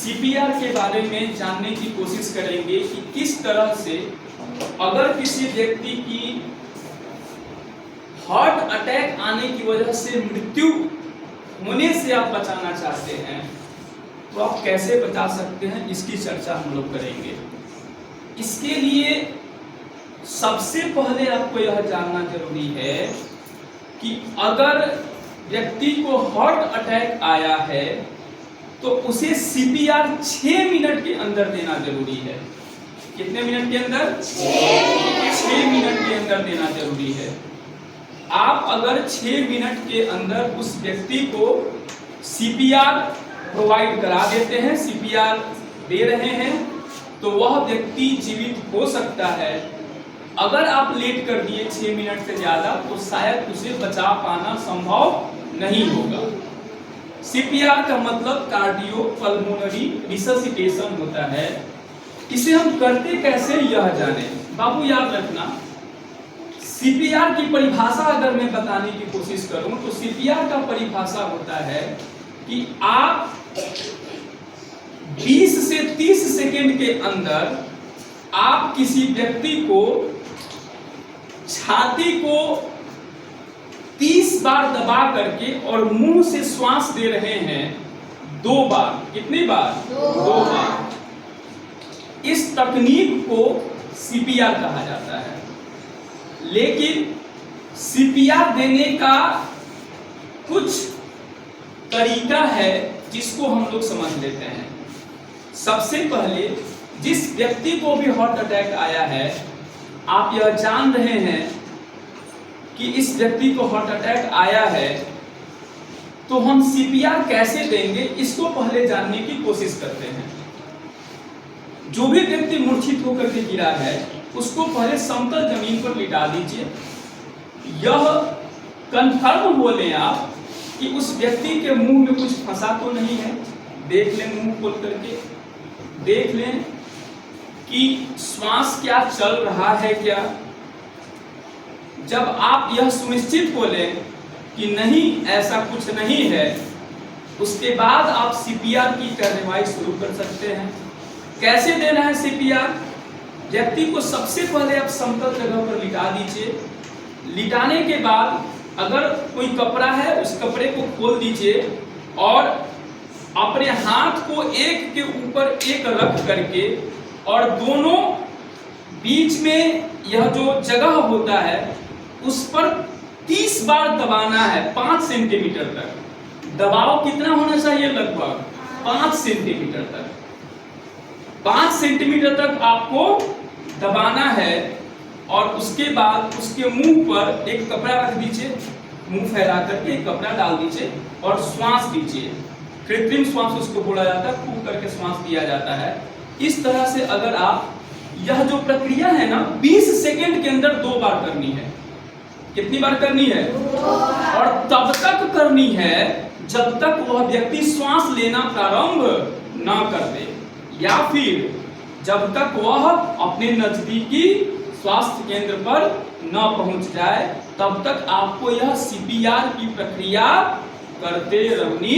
CPR के बारे में जानने की कोशिश करेंगे कि किस तरह से अगर किसी व्यक्ति की हार्ट अटैक आने की वजह से मृत्यु होने से आप बचाना चाहते हैं तो आप कैसे बचा सकते हैं, इसकी चर्चा हम लोग करेंगे। इसके लिए सबसे पहले आपको यह जानना जरूरी है कि अगर व्यक्ति को हार्ट अटैक आया है तो उसे सीपीआर 6 मिनट के अंदर देना जरूरी है। कितने मिनट के अंदर? 6 मिनट के अंदर देना जरूरी है। आप अगर 6 मिनट के अंदर उस व्यक्ति को सीपीआर प्रोवाइड करा देते हैं, सीपीआर दे रहे हैं, तो वह व्यक्ति जीवित हो सकता है। अगर आप लेट कर दिए 6 मिनट से ज्यादा तो शायद उसे बचा पाना संभव नहीं होगा। सीपीआर का मतलब कार्डियो पल्मोनरी रिससिटेशन होता है। इसे हम करते कैसे यह जाने। बाबू याद रखना, सीपीआर की परिभाषा अगर मैं बताने की कोशिश करूं तो सीपीआर का परिभाषा होता है कि आप 20 से 30 सेकेंड के अंदर आप किसी व्यक्ति को छाती को 30 बार दबा करके और मुंह से श्वास दे रहे हैं 2 बार। कितनी बार? 2 बार। इस तकनीक को सीपीआर कहा जाता है। लेकिन सीपीआर देने का कुछ तरीका है जिसको हम लोग समझ लेते हैं। सबसे पहले जिस व्यक्ति को भी हार्ट अटैक आया है, आप यह जान रहे हैं कि इस व्यक्ति को हार्ट अटैक आया है, तो हम सीपीआर कैसे देंगे इसको पहले जानने की कोशिश करते हैं। जो भी व्यक्ति मूर्छित होकर के गिरा है उसको पहले समतल जमीन पर लिटा दीजिए। यह कंफर्म हो लें आप कि उस व्यक्ति के मुंह में कुछ फंसा तो नहीं है। देख लें, मुंह खोल करके देख लें कि श्वास क्या चल रहा है क्या। जब आप यह सुनिश्चित हो लें कि नहीं, ऐसा कुछ नहीं है, उसके बाद आप सीपीआर की कार्रवाई शुरू कर सकते हैं। कैसे देना है सीपीआर? व्यक्ति को सबसे पहले आप समतल जगह पर लिटा दीजिए। लिटाने के बाद अगर कोई कपड़ा है उस कपड़े को खोल दीजिए और अपने हाथ को एक के ऊपर एक रख करके और दोनों बीच में यह जो जगह होता है उस पर 30 बार दबाना है, 5 सेंटीमीटर तक। दबाव कितना होना चाहिए? लगभग 5 सेंटीमीटर तक। 5 सेंटीमीटर तक आपको दबाना है और उसके बाद उसके मुंह पर एक कपड़ा रख दीजिए, मुंह फैला करके एक कपड़ा डाल दीजिए और श्वास दीजिए। कृत्रिम श्वास उसको बोला जाता है, फूंक करके श्वास दिया जाता है। इस तरह से अगर आप यह जो प्रक्रिया है ना 20 सेकेंड के अंदर 2 बार करनी है। कितनी बार करनी है? और तब तक करनी है जब तक वह व्यक्ति श्वास लेना प्रारंभ ना कर दे, या फिर जब तक वह अपने नजदीकी स्वास्थ्य केंद्र पर न पहुंच जाए, तब तक आपको यह सीपीआर की प्रक्रिया करते रहनी